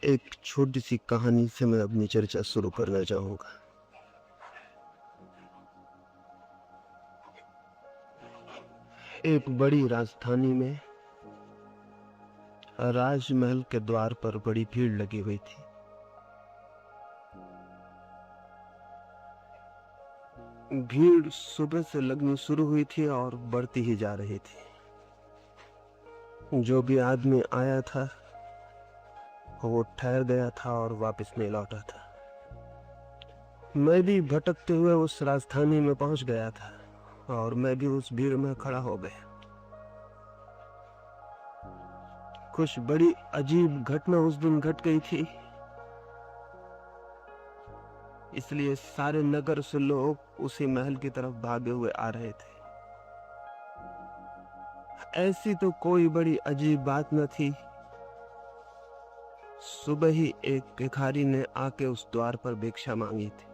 एक छोटी सी कहानी से मैं अपनी चर्चा शुरू करना चाहूँगा। एक बड़ी राजधानी में राजमहल के द्वार पर बड़ी भीड़ लगी हुई थी। भीड़ सुबह से लगनी शुरू हुई थी और बढ़ती ही जा रही थी। जो भी आदमी आया था वो ठहर गया था और वापस नहीं लौटा था। मैं भी भटकते हुए उस राजधानी में पहुंच गया था और मैं भी उस भीड़ में खड़ा हो गया। कुछ बड़ी अजीब घटना उस दिन घट गई थी, इसलिए सारे नगर से लोग उसी महल की तरफ भागे हुए आ रहे थे। ऐसी तो कोई बड़ी अजीब बात न थी। सुबह ही एक भिखारी ने आके उस द्वार पर भिक्षा मांगी थी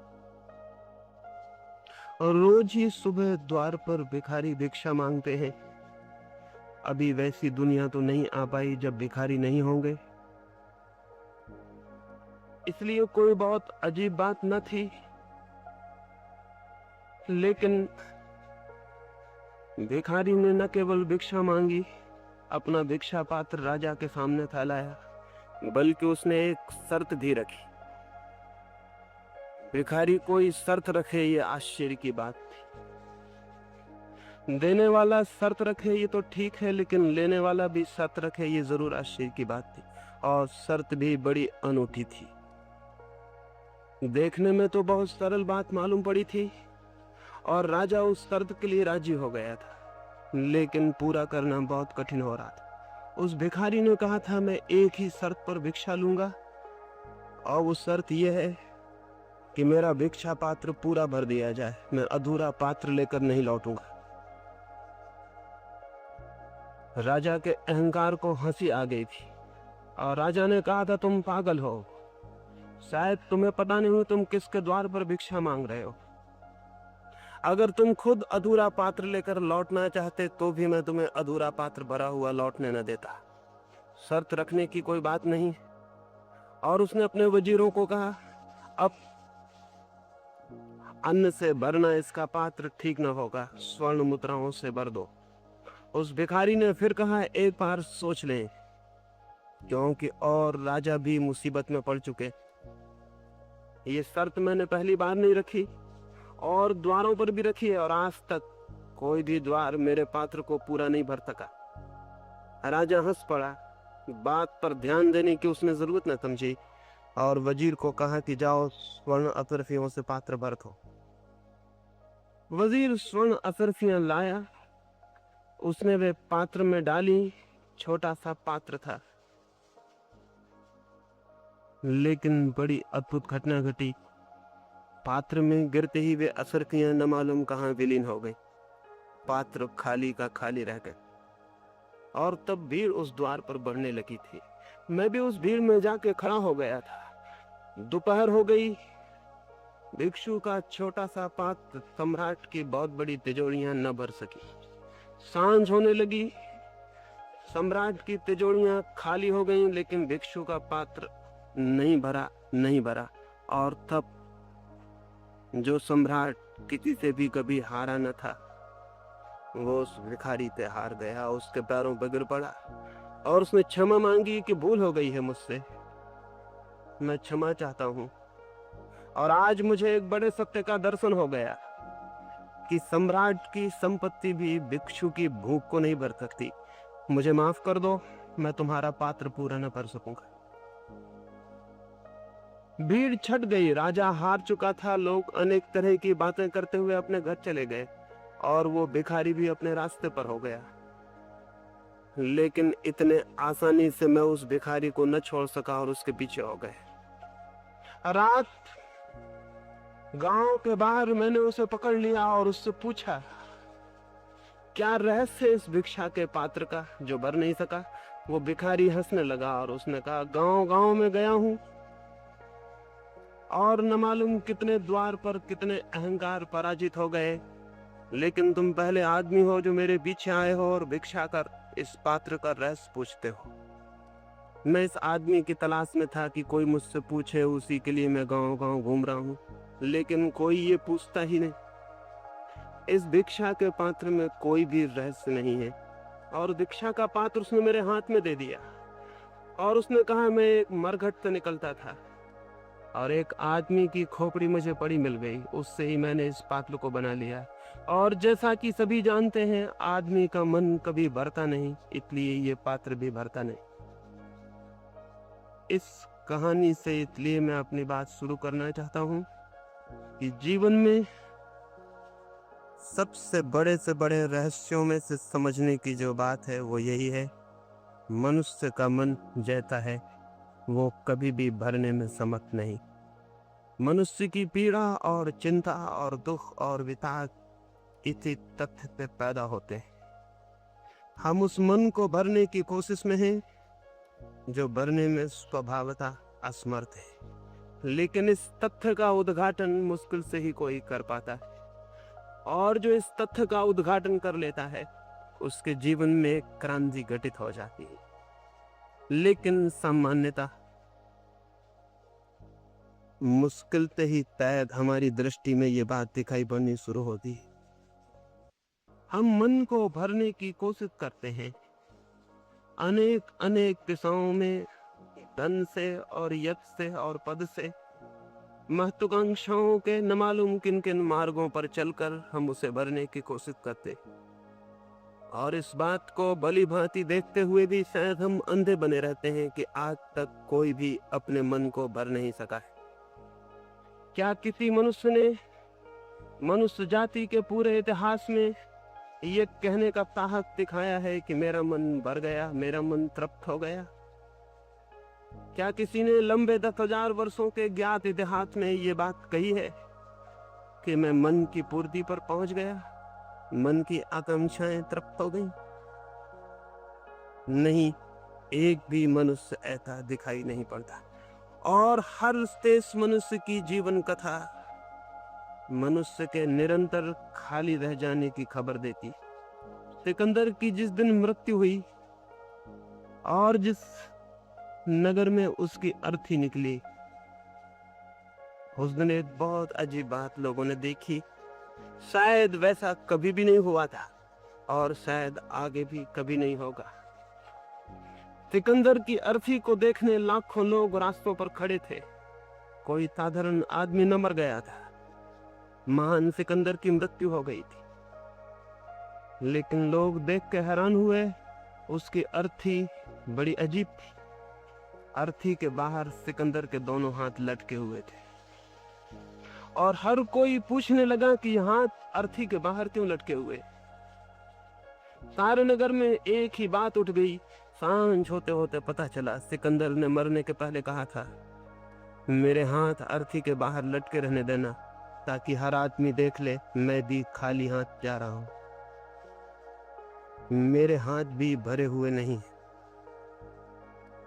और रोज ही सुबह द्वार पर भिखारी भिक्षा मांगते हैं। अभी वैसी दुनिया तो नहीं आ पाई जब भिखारी नहीं होंगे, इसलिए कोई बहुत अजीब बात न थी। लेकिन भिखारी ने न केवल भिक्षा मांगी, अपना भिक्षा पात्र राजा के सामने फैलाया, बल्कि उसने एक शर्त भी रखी। भिखारी कोई शर्त रखे ये आश्चर्य की बात थी। देने वाला शर्त रखे ये तो ठीक है, लेकिन लेने वाला भी शर्त रखे ये जरूर आश्चर्य की बात थी। और शर्त भी बड़ी अनूठी थी। देखने में तो बहुत सरल बात मालूम पड़ी थी और राजा उस शर्त के लिए राजी हो गया था, लेकिन पूरा करना बहुत कठिन हो रहा था। उस भिखारी ने कहा था, मैं एक ही शर्त पर भिक्षा लूंगा और वो शर्त यह है कि मेरा भिक्षा पात्र पूरा भर दिया जाए, मैं अधूरा पात्र लेकर नहीं लौटूंगा। राजा के अहंकार को हंसी आ गई थी और राजा ने कहा था, तुम पागल हो, शायद तुम्हें पता नहीं हो तुम किसके द्वार पर भिक्षा मांग रहे हो। अगर तुम खुद अधूरा पात्र लेकर लौटना चाहते तो भी मैं तुम्हें अधूरा पात्र भरा हुआ लौटने न देता। शर्त रखने की कोई बात नहीं। और उसने अपने वजीरों को कहा, अब अन्न से भरना इसका पात्र ठीक न होगा, स्वर्ण मुद्राओं से भर दो। उस भिखारी ने फिर कहा, एक बार सोच लें, क्योंकि और राजा भी मुसीबत में पड़ चुके। ये शर्त मैंने पहली बार नहीं रखी और द्वारों पर भी रखी है और आज तक कोई भी द्वार मेरे पात्र को पूरा नहीं भर सका। राजा हंस पड़ा। बात पर ध्यान देने की उसने जरूरत न समझी और वजीर को कहा कि जाओ स्वर्ण अतरफियों से पात्र भर दो। वजीर स्वर्ण अतरफियां लाया, उसने वे पात्र में डाली। छोटा सा पात्र था, लेकिन बड़ी अद्भुत घटना घटी। पात्र में गिरते ही वे अतरफियां न मालूम कहां विलीन हो गई। पात्र खाली का खाली रह गए और तब भीड़ उस द्वार पर बढ़ने लगी थी। मैं भी उस भीड़ में जाके खड़ा हो गया था। दोपहर हो गई। भिक्षु का छोटा सा पात्र सम्राट की बहुत बड़ी तिजोरियां न भर सकी। सांझ होने लगी। सम्राट की तिजोरियां खाली हो गईं, लेकिन भिक्षु का पात्र नहीं भरा। और तब जो सम्राट किसी से भी कभी हारा न था, वो उस भिखारी से हार गया, उसके पैरों पर गिर पड़ा और उसने क्षमा मांगी कि भूल हो गई है मुझसे, मैं क्षमा चाहता हूं। और आज मुझे एक बड़े सत्य का दर्शन हो गया कि सम्राट की संपत्ति भी भिक्षु की भूख को नहीं भर सकती। मुझे माफ कर दो, मैं तुम्हारा पात्र पूरा न भर सकूंगा। भीड़ छट गई। राजा हार चुका था। लोग अनेक तरह की बातें करते हुए अपने घर चले गए और वो भिखारी भी अपने रास्ते पर हो गया। लेकिन इतने आसानी से मैं उस भिखारी को न छोड़ सका और उसके पीछे हो गए। रात गांव के बाहर मैंने उसे पकड़ लिया और उससे पूछा, क्या रहस्य इस भिक्षा के पात्र का जो भर नहीं सका। वो भिखारी हंसने लगा और उसने कहा, गांव गांव में गया हूं और न मालूम कितने द्वार पर कितने अहंकार पराजित हो गए, लेकिन तुम पहले आदमी हो जो मेरे पीछे आए हो और भिक्षा कर इस पात्र का रहस्य पूछते हो। मैं इस आदमी की तलाश में था कि कोई मुझसे पूछे, उसी के लिए मैं गांव-गांव घूम रहा हूँ, लेकिन कोई ये पूछता ही नहीं। इस भिक्षा के पात्र में कोई भी रहस्य नहीं है, और भिक्षा का पात्र उसने मेरे हाथ में दे दिया, और उसने कहा मैं एक मरघट से निकलता था, और एक आदमी की खोपड़ी मुझे पड़ी मिल गई, उससे ही मैंने इस पात्र को बना लिया। और जैसा कि सभी जानते हैं, आदमी का मन कभी भरता नहीं, इसलिए ये पात्र भी भरता नहीं। इस कहानी से इसलिए मैं अपनी बात शुरू करना चाहता हूँ कि जीवन में सबसे बड़े से बड़े रहस्यों में से समझने की जो बात है वो यही है, मनुष्य का मन जैसा है वो कभी भी भरने में समर्थ नहीं। मनुष्य की पीड़ा और चिंता और दुख और विताक इसी तथ्य पे पैदा होते हैं। हम उस मन को भरने की कोशिश में हैं जो भरने में स्वभावतः असमर्थ है, लेकिन इस तथ्य का उद्घाटन मुश्किल से ही कोई कर पाता है, और जो इस तथ्य का उद्घाटन कर लेता है उसके जीवन में क्रांति घटित हो जाती है। लेकिन सामान्यतः मुश्किल से ही शायद हमारी दृष्टि में ये बात दिखाई पड़नी शुरू होती है। हम मन को भरने की कोशिश करते हैं अनेक अनेक दिशाओं में, धन से और यश से और पद से, महत्वाकांक्षाओं के न मालूम किन किन मार्गों पर चलकर हम उसे भरने की कोशिश करते, और इस बात को भली भांति देखते हुए भी शायद हम अंधे बने रहते हैं कि आज तक कोई भी अपने मन को भर नहीं सका है। क्या किसी मनुष्य ने मनुष्य जाति के पूरे इतिहास में ये कहने का साहस दिखाया है कि मेरा मन भर गया, मेरा मन तृप्त हो गया? क्या किसी ने लंबे 10,000 वर्षों के ज्ञात इतिहास में ये बात कही है कि मैं मन की पूर्ति पर पहुंच गया, मन की आकांक्षाएं तृप्त हो गई? नहीं, एक भी मनुष्य ऐसा दिखाई नहीं पड़ता। और हर शेष मनुष्य की जीवन कथा मनुष्य के निरंतर खाली रह जाने की खबर देती। सिकंदर की जिस दिन मृत्यु हुई और जिस नगर में उसकी अर्थी निकली, उस दिन एक बहुत अजीब बात लोगों ने देखी। शायद वैसा कभी भी नहीं हुआ था और शायद आगे भी कभी नहीं होगा। सिकंदर की अर्थी को देखने लाखों लोग रास्तों पर खड़े थे। कोई साधारण आदमी न मर गया था, महान सिकंदर की मृत्यु हो गई थी, लेकिन लोग देख के हैरान हुए। उसकी अर्थी बड़ी अजीब थी। अर्थी के बाहर सिकंदर के दोनों हाथ लटके हुए थे, और हर कोई पूछने लगा कि हाथ अर्थी के बाहर क्यों लटके हुए। सारे नगर में एक ही बात उठ गई। सांझ होते होते पता चला सिकंदर ने मरने के पहले कहा था, मेरे हाथ अर्थी के बाहर लटके रहने देना, ताकि हर आदमी देख ले मैं भी खाली हाथ जा रहा हूं। मेरे हाथ भी भरे हुए नहीं।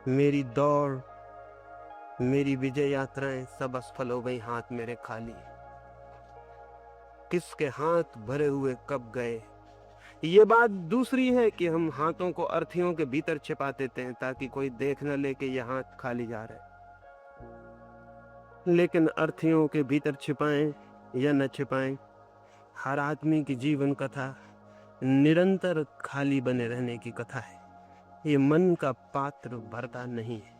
मेरी दौड़, मेरी विजय यात्राएं सब असफल हो गई, हाथ मेरे खाली। किसके हाथ भरे हुए कब गए? ये बात दूसरी है कि हम हाथों को अर्थियों के भीतर छिपा देते हैं ताकि कोई देख न ले कि ये हाथ खाली जा रहे। लेकिन अर्थियों के भीतर छिपाएं या न छिपाएं, हर आदमी की जीवन कथा निरंतर खाली बने रहने की कथा है। ये मन का पात्र भरता नहीं है।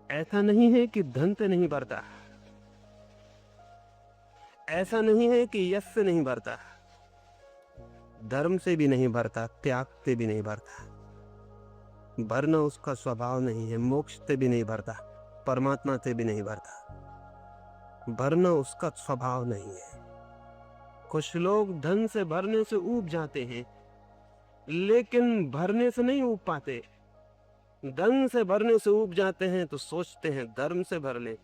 ऐसा नहीं है कि धन से नहीं भरता, ऐसा नहीं है कि यश से नहीं भरता, धर्म से भी नहीं भरता, त्याग से भी नहीं भरता। भरना उसका स्वभाव नहीं है। मोक्ष से भी नहीं भरता, परमात्मा से भी नहीं भरता। भरना उसका स्वभाव नहीं है। कुछ लोग धन से भरने से ऊब जाते हैं, लेकिन भरने से नहीं ऊब पाते। धन से भरने से ऊब जाते हैं तो सोचते हैं धर्म से भर ले।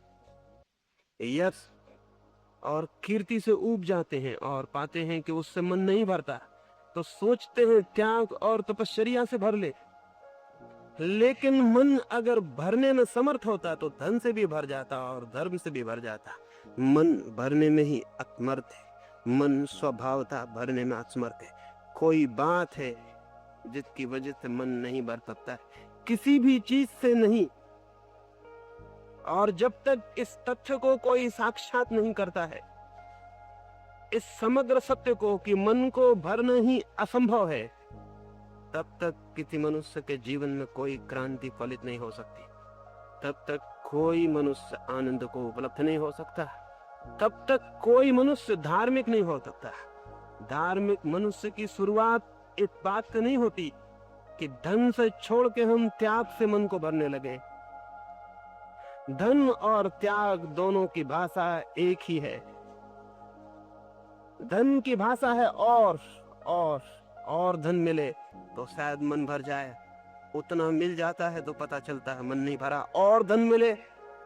यश और कीर्ति से ऊब जाते हैं और पाते हैं कि उससे मन नहीं भरता, तो सोचते हैं त्याग और तपश्चर्या से भर ले। लेकिन मन अगर भरने में समर्थ होता तो धन से भी भर जाता और धर्म से भी भर जाता। मन भरने में ही असमर्थ है। मन स्वभावतः भरने में असमर्थ है। कोई बात है जिसकी वजह से मन नहीं भर सकता है, किसी भी चीज से नहीं। और जब तक इस तथ्य को कोई साक्षात नहीं करता है, इस समग्र सत्य को कि मन को भरना ही असंभव है, तब तक किसी मनुष्य के जीवन में कोई क्रांति फलित नहीं हो सकती। तब तक कोई मनुष्य आनंद को उपलब्ध नहीं हो सकता। तब तक कोई मनुष्य धार्मिक नहीं हो सकता। धार्मिक मनुष्य की शुरुआत इस बात से नहीं होती कि धन से छोड़ के हम त्याग से मन को भरने लगे। धन और त्याग दोनों की भाषा एक ही है। धन की भाषा है और धन मिले तो शायद मन भर जाए। उतना मिल जाता है तो पता चलता है मन नहीं भरा। और धन मिले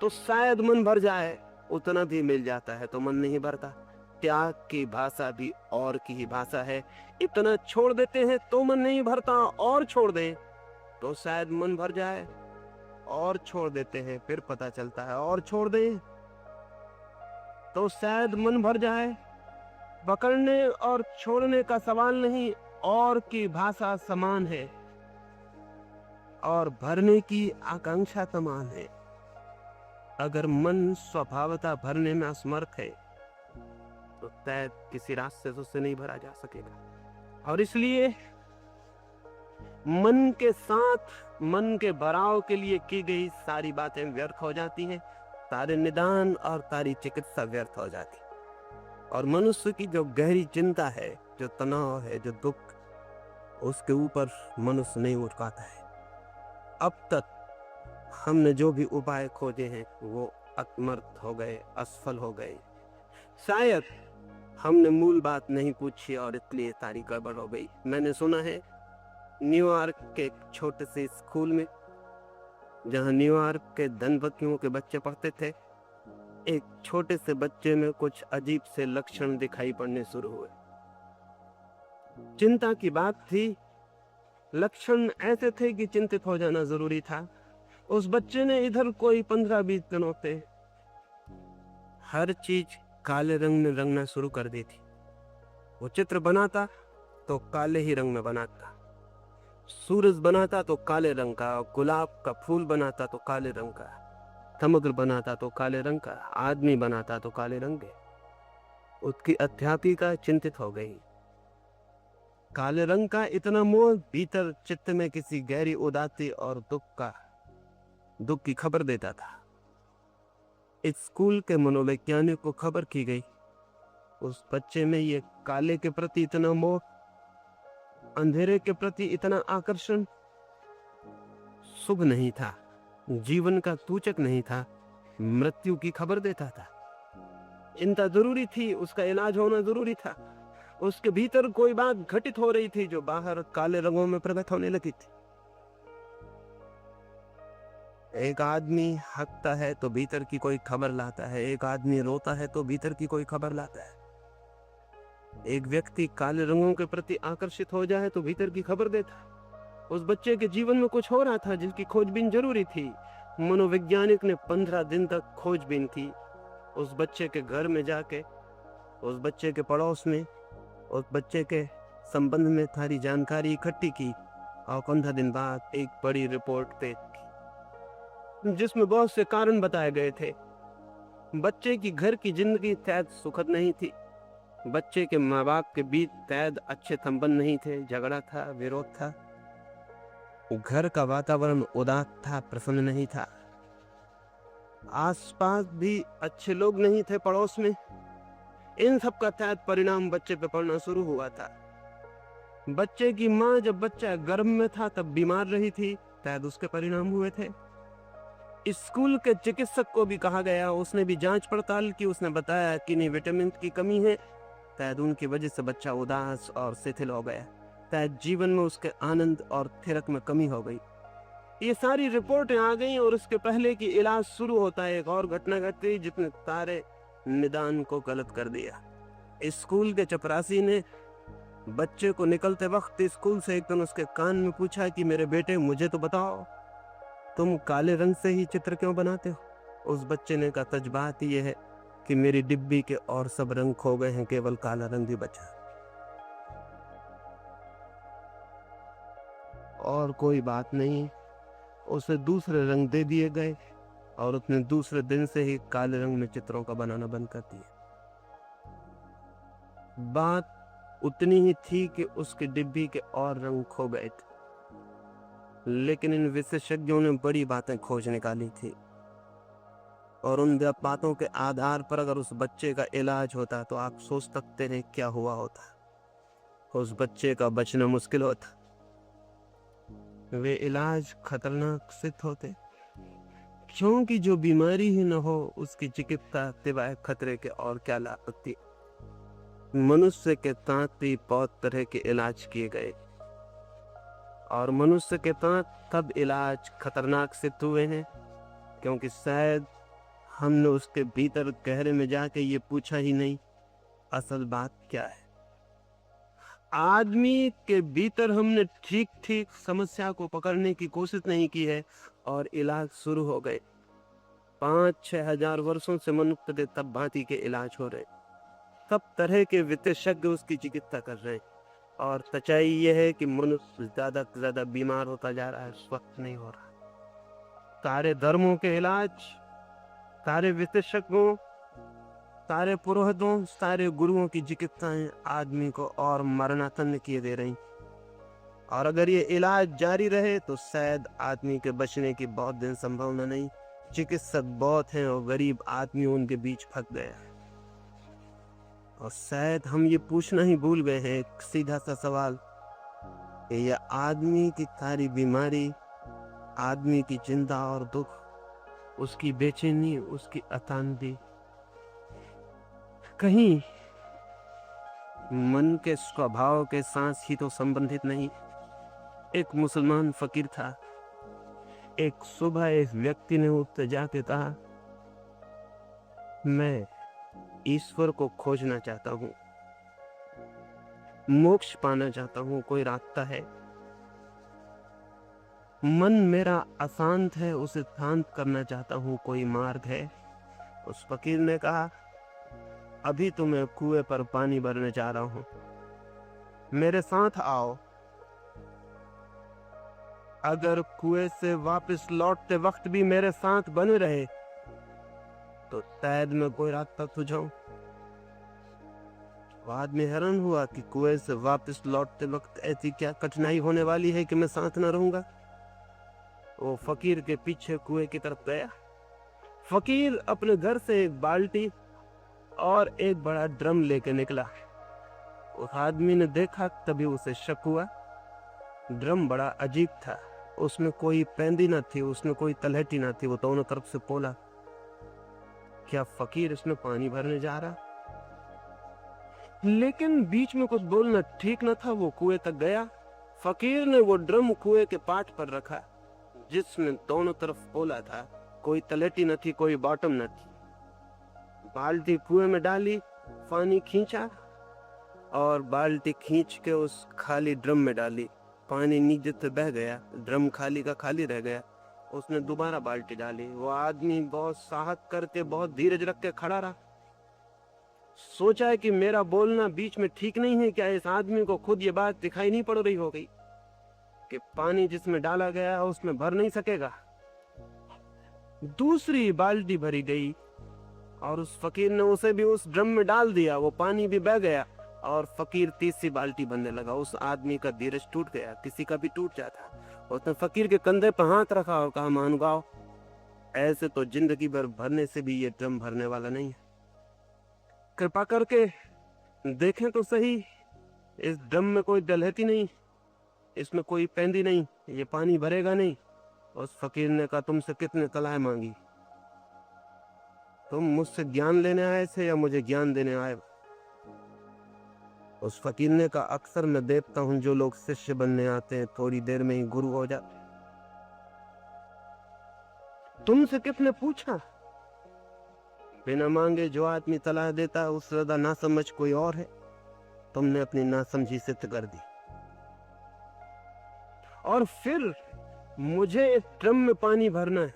तो शायद मन भर जाए, उतना भी मिल जाता है तो मन नहीं भरता। त्याग की भाषा भी और की ही भाषा है। इतना छोड़ देते हैं तो मन नहीं भरता, और छोड़ दें तो शायद मन भर जाए। और छोड़ देते हैं फिर पता चलता है और छोड़ दें तो शायद मन भर जाए। पकड़ने और छोड़ने का सवाल नहीं, और की भाषा समान है और भरने की आकांक्षा समान है। अगर मन स्वभावतः भरने में असमर्थ है तो शायद किसी रास्ते से उससे नहीं भरा जा सकेगा। और इसलिए मन के साथ मन के भराव के लिए की गई सारी बातें व्यर्थ हो जाती हैं। सारे निदान और सारी चिकित्सा व्यर्थ हो जाती। और मनुष्य की जो गहरी चिंता है, जो तनाव है, जो दुख, उसके ऊपर मनुष्य नहीं उठ पाता है। अब तक हमने जो भी उपाय खोजे हैं वो असमर्थ हो गए, असफल हो गए। शायद हमने मूल बात नहीं पूछी और इसलिए सारी गड़बड़ हो गई। मैंने सुना है न्यूयॉर्क के एक छोटे से स्कूल में, जहां न्यूयॉर्क के धनपतियों के बच्चे पढ़ते थे, एक छोटे से बच्चे में कुछ अजीब से लक्षण दिखाई पड़ने शुरू हुए। चिंता की बात थी। लक्षण ऐसे थे कि चिंतित हो जाना जरूरी था। उस बच्चे ने इधर कोई 15-20 दिनों से हर चीज काले रंग में रंगना शुरू कर दी थी। वो चित्र बनाता तो काले ही रंग में बनाता, सूरज बनाता तो काले रंग का, गुलाब का फूल बनाता तो काले रंग का, समुद्र बनाता तो काले रंग का, आदमी बनाता तो काले रंग के। उसकी अध्यापिका चिंतित हो गई। काले रंग का इतना मोह भीतर चित्त में किसी गहरी उदासी और दुख की खबर देता था। इस स्कूल के मनोवैज्ञानिक को खबर की गई उस बच्चे में ये काले के प्रति इतना मोह, अंधेरे के प्रति इतना आकर्षण शुभ नहीं था, जीवन का सूचक नहीं था, मृत्यु की खबर देता था। चिंता जरूरी थी, उसका इलाज होना जरूरी था। उसके भीतर कोई बात घटित हो रही थी जो बाहर काले रंगों में प्रकट होने लगी थी। एक आदमी हंसता है तो भीतर की कोई खबर लाता है, एक आदमी रोता है तो भीतर की कोई खबर लाता है। एक व्यक्ति काले रंगों के प्रति आकर्षित हो जाए तो भीतर की खबर देता है। उस बच्चे के जीवन में कुछ हो रहा था जिसकी खोजबीन जरूरी थी। मनोवैज्ञानिक ने 15 दिन तक खोजबीन की। उस बच्चे के घर में जाके, उस बच्चे के पड़ोस में, उस बच्चे के संबंध में सारी जानकारी इकट्ठी की और 15 दिन बाद एक बड़ी रिपोर्ट पेश की जिसमें बहुत से कारण बताए गए थे। बच्चे की घर की जिंदगी शायद सुखद नहीं थी। बच्चे के माँ बाप के बीच शायद अच्छे संबंध नहीं थे, झगड़ा था, विरोध था। घर का वातावरण उदास था, प्रसन्न नहीं था। आसपास भी अच्छे लोग नहीं थे पड़ोस में। इन सब का शायद परिणाम बच्चे पे पड़ना शुरू हुआ था। बच्चे की माँ जब बच्चा गर्भ में था तब बीमार रही थी, शायद उसके परिणाम हुए थे। स्कूल के चिकित्सक को भी कहा गया, उसने भी जांच पड़ताल की, उसने बताया कि नहीं विटामिन की कमी है, शायद उनकी वजह से बच्चा उदास और शिथिल हो गया, शायद जीवन में उसके आनंद और थिरक में कमी हो गई। ये सारी रिपोर्टें आ गई और उसके पहले कि इलाज शुरू होता है एक और घटना घट गई जिसने सारे निदान को गलत कर दिया। स्कूल के चपरासी ने बच्चे को निकलते वक्त स्कूल से एक दिन उसके कान में पूछा कि मेरे बेटे मुझे तो बताओ, तुम काले रंग से ही चित्र क्यों बनाते हो? उस बच्चे ने कहा सच बात यह है कि मेरी डिब्बी के और सब रंग खो गए हैं, केवल काला रंग ही बचा। और कोई बात नहीं। उसे दूसरे रंग दे दिए गए और उसने दूसरे दिन से ही काले रंग में चित्रों का बनाना बंद कर दिया। बात उतनी ही थी कि उसकी डिब्बी के और रंग खो गए थे, लेकिन इन विशेषज्ञों ने बड़ी बातें खोज निकाली थी और उन बातों के आधार पर अगर उस बच्चे का इलाज होता तो आप सोच सकते हैं क्या हुआ होता। उस बच्चे का बचना मुश्किल होता। वे इलाज खतरनाक सिद्ध होते, क्योंकि जो बीमारी ही न हो उसकी चिकित्सा सिवाय खतरे के और क्या ला सकती। मनुष्य के साथ भी बहुत तरह के इलाज किए गए और मनुष्य के साथ तब इलाज खतरनाक सिद्ध हुए हैं क्योंकि शायद हमने उसके भीतर गहरे में जाके ये पूछा ही नहीं असल बात क्या है। आदमी के भीतर हमने ठीक ठीक समस्या को पकड़ने की कोशिश नहीं की है और इलाज शुरू हो गए। 5-6 हजार वर्षों से मनुष्य के तब भांति के इलाज हो रहे, सब तरह के विशेषज्ञ उसकी चिकित्सा कर रहे हैं और सच्चाई यह है कि मनुष्य ज्यादा से ज्यादा बीमार होता जा रहा है, स्वस्थ नहीं हो रहा। सारे धर्मों के इलाज, सारे विशेषज्ञों, सारे पुरोहितों, सारे गुरुओं की चिकित्साएं आदमी को और मरणासन्न किए दे रही और अगर ये इलाज जारी रहे तो शायद आदमी के बचने की बहुत दिन संभावना नहीं। चिकित्सक बहुत हैं और गरीब आदमी उनके बीच फंस गया है और शायद हम ये पूछना ही भूल गए हैं एक सीधा सा सवाल कि यह आदमी की सारी बीमारी, आदमी की चिंता और दुख, उसकी बेचैनी, उसकी अशांति कहीं मन के स्वभाव के साथ ही तो संबंधित नहीं। एक मुसलमान फकीर था। एक सुबह एक व्यक्ति ने उससे जाके कहा, मैं ईश्वर को खोजना चाहता हूँ, मोक्ष पाना चाहता हूँ, कोई रास्ता है? मन मेरा अशांत है, उसे शांत करना चाहता हूँ, कोई मार्ग है? उस फकीर ने कहा, अभी तो मैं कुएं पर पानी भरने जा रहा हूँ, मेरे साथ आओ। अगर कुएं से वापस लौटते वक्त भी मेरे साथ बने रहे तो शायद मैं कोई रास्ता सुझाऊं। बाद में हैरान हुआ कि कुएं से वापस लौटते वक्त ऐसी क्या कठिनाई होने वाली है कि मैं साथ न रहूंगा। वो फकीर के पीछे कुएं की तरफ गया। फकीर अपने घर से एक बाल्टी और एक बड़ा ड्रम लेके निकला। उस आदमी ने देखा तभी उसे शक हुआ। ड्रम बड़ा अजीब था, उसमें कोई पैंदी न थी, उसमें कोई तलहटी न थी, वो दोनों तरफ से पोला। क्या फकीर इसमें पानी भरने जा रहा? लेकिन बीच में कुछ बोलना ठीक न था। वो कुएं तक गया। फकीर ने वो ड्रम कुएं के पाट पर रखा जिसमें दोनों तरफ पोला था, कोई तलहटी न थी, कोई बॉटम न थी। बाल्टी कुएं में डाली, पानी खींचा और बाल्टी खींच के उस खाली ड्रम में डाली। पानी नीचे से बह गया, ड्रम खाली का खाली रह गया। उसने दोबारा बाल्टी डाली। वो आदमी बहुत साहस करके, बहुत धीरज रख के खड़ा रहा। सोचा है कि मेरा बोलना बीच में ठीक नहीं है क्या? इस आदमी को खुद ये बात दिखाई नहीं पड़ रही हो गई कि पानी जिसमें डाला गया है उसमें भर नहीं सकेगा। दूसरी बाल्टी भरी गई और उस फकीर ने उसे भी उस ड्रम में डाल दिया। वो पानी भी बह गया और फकीर तीसरी बाल्टी भरने लगा। उस आदमी का धीरज टूट गया, किसी का भी टूट जाता। उसने फकीर के कंधे पर हाथ रखा और कहा, मानुगाओ, ऐसे तो जिंदगी भर भरने से भी ये ड्रम भरने वाला नहीं है। कृपा करके देखें तो सही, इस ड्रम में कोई दलहती नहीं, इसमें कोई पैंदी नहीं, ये पानी भरेगा नहीं। उस फकीर ने कहा, तुमसे कितने तलाएं मांगी? तुम मुझसे ज्ञान लेने आए थे या मुझे ज्ञान देने आए? उस फकीर ने कहा, अक्सर मैं देखता हूं जो लोग शिष्य बनने आते हैं थोड़ी देर में ही गुरु हो जाते। तुमसे किसने पूछा? बिना मांगे जो आदमी सलाह देता है उससे ज्यादा नासमझ कोई और है। तुमने अपनी नासमझी सिद्ध कर दी। और फिर मुझे इस ड्रम में पानी भरना है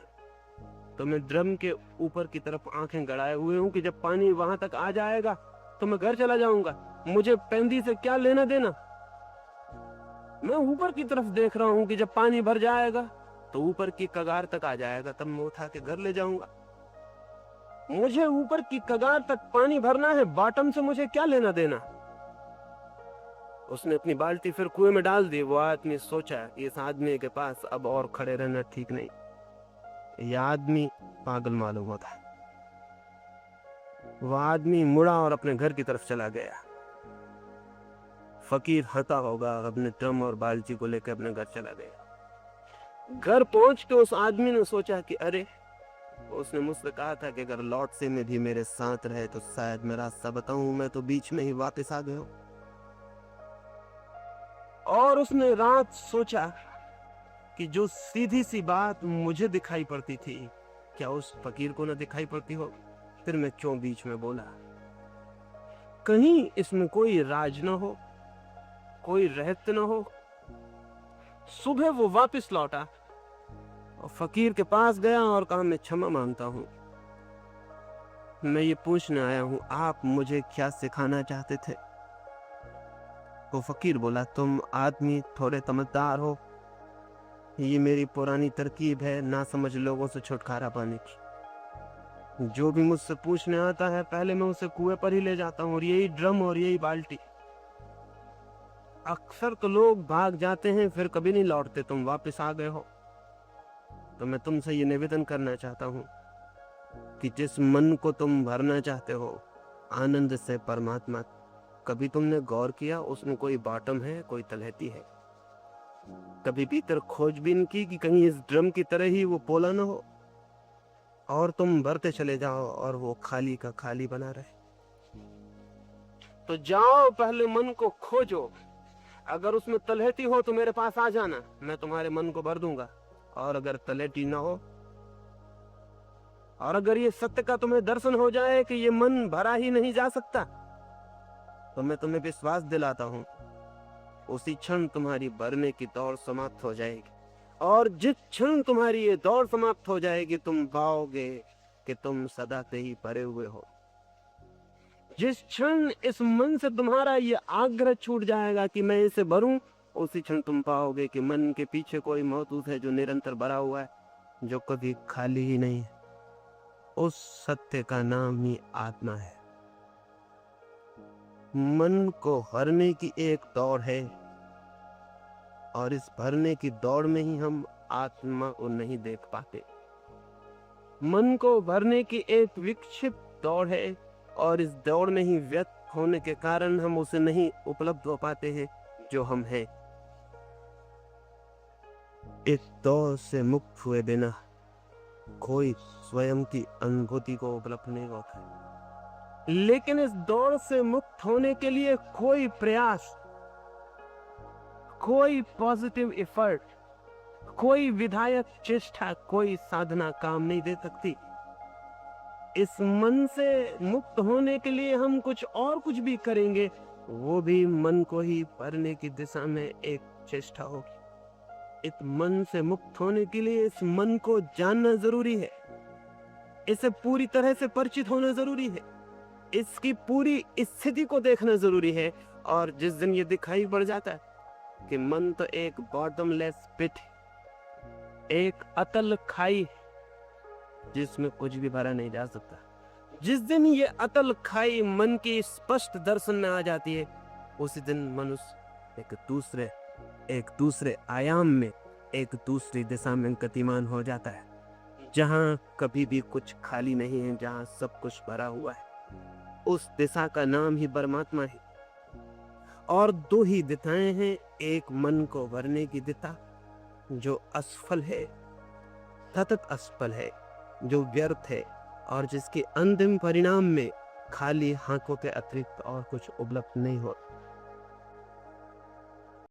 तो मैं ड्रम के ऊपर की तरफ आंखें गड़ाए हुए हूं कि जब पानी वहां तक आ जाएगा तो मैं घर चला जाऊंगा। मुझे पैंदी से क्या लेना देना? मैं ऊपर की तरफ देख रहा हूं कि जब पानी भर जाएगा तो ऊपर की कगार तक आ जाएगा, तब मैं उठा के घर ले जाऊंगा। मुझे ऊपर की कगार तक पानी भरना है, बॉटम से मुझे क्या लेना देना। उसने अपनी बाल्टी फिर कुएं में डाल दी। वो आदमी सोचा, इस आदमी के पास अब और खड़े रहना ठीक नहीं, यह आदमी पागल मालूम होता है। वह आदमी मुड़ा और अपने घर की तरफ चला गया। फकीर हंसा होगा, अपने ड्रम और बाल्टी को लेकर अपने घर चला गया। घर पहुंच के उस आदमी ने सोचा कि अरे, उसने मुझसे कहा था कि अगर लौट से में भी मेरे साथ रहे तो शायद मैं रास्ता बताऊं, मैं तो बीच में ही वापस आ गया हूं। और उसने रात सोचा कि जो सीधी सी बात मुझे दिखाई पड़ती थी, क्या उस फकीर को न दिखाई पड़ती हो। फिर मैं क्यों बीच में बोला, कहीं इसमें कोई राज न हो, कोई रहस्य न हो। सुबह वो वापस लौटा और फकीर के पास गया और कहा, मैं क्षमा मांगता हूं, मैं ये पूछने आया हूं आप मुझे क्या सिखाना चाहते थे। वो फकीर बोला, तुम आदमी थोड़े समझदार हो, ये मेरी पुरानी तरकीब है ना समझ लोगों से छुटकारा पाने की। जो भी मुझसे पूछने आता है पहले मैं उसे कुएं पर ही ले जाता हूँ, और यही ड्रम और यही बाल्टी। अक्सर तो लोग भाग जाते हैं फिर कभी नहीं लौटते, तुम वापस आ गए हो, तो मैं तुमसे ये निवेदन करना चाहता हूँ कि जिस मन को तुम भरना चाहते हो आनंद से, परमात्मा, कभी तुमने गौर किया उसमें कोई बॉटम है, कोई तलहटी है। कभी भीतर खोजबीन की कि कहीं इस ड्रम की तरह ही वो पोला ना हो और तुम भरते चले जाओ और वो खाली का खाली बना रहे। तो जाओ, पहले मन को खोजो, अगर उसमें तलहटी हो तो मेरे पास आ जाना, मैं तुम्हारे मन को भर दूंगा। और अगर तलहटी ना हो, और अगर ये सत्य का तुम्हें दर्शन हो जाए कि ये मन भरा ही नहीं जा सकता, तो मैं तुम्हें विश्वास दिलाता हूं उसी क्षण तुम्हारी भरने की दौड़ समाप्त हो जाएगी। और जिस क्षण तुम्हारी ये दौड़ समाप्त हो जाएगी, तुम पाओगे कि तुम सदा से ही भरे हुए हो। जिस क्षण इस मन से तुम्हारा ये आग्रह छूट जाएगा कि मैं इसे भरूं, उसी क्षण तुम पाओगे कि मन के पीछे कोई मौजूद है जो निरंतर भरा हुआ है, जो कभी खाली ही नहीं है। उस सत्य का नाम ही आत्मा है। मन को भरने की एक दौड़ है, और इस भरने की दौड़ में ही हम आत्मा को नहीं देख पाते। मन को भरने की एक विक्षिप्त दौड़ है, और इस दौड़ में ही व्यस्त होने के कारण हम उसे नहीं उपलब्ध हो पाते हैं जो हम हैं। इस दौड़ से मुक्त हुए बिना कोई स्वयं की अनुभूति को उपलब्ध नहीं होता है। लेकिन इस दौड़ से मुक्त होने के लिए कोई प्रयास, कोई पॉजिटिव एफर्ट, कोई विधायक चेष्टा, कोई साधना काम नहीं दे सकती। इस मन से मुक्त होने के लिए हम कुछ भी करेंगे, वो भी मन को ही भरने की दिशा में एक चेष्टा होगी। इस मन से मुक्त होने के लिए इस मन को जानना जरूरी है, इसे पूरी तरह से परिचित होना जरूरी है, इसकी पूरी स्थिति को देखना जरूरी है। और जिस दिन ये दिखाई पड़ जाता है कि मन तो एक बॉटमलेस पिट, एक अतल खाई जिसमें कुछ भी भरा नहीं जा सकता, जिस दिन ये अतल खाई मन की स्पष्ट दर्शन में आ जाती है, उसी दिन मनुष्य एक दूसरे आयाम में, एक दूसरी दिशा में गतिमान हो जाता है, जहां कभी भी कुछ खाली नहीं है, जहां सब कुछ भरा हुआ है। उस दिशा का नाम ही परमात्मा है। और दो ही दिशाएं हैं, एक मन को भरने की दिशा जो असफल है, सतत असफल है, जो व्यर्थ है, और जिसके अंतिम परिणाम में खाली हाथों के अतिरिक्त और कुछ उपलब्ध नहीं होता।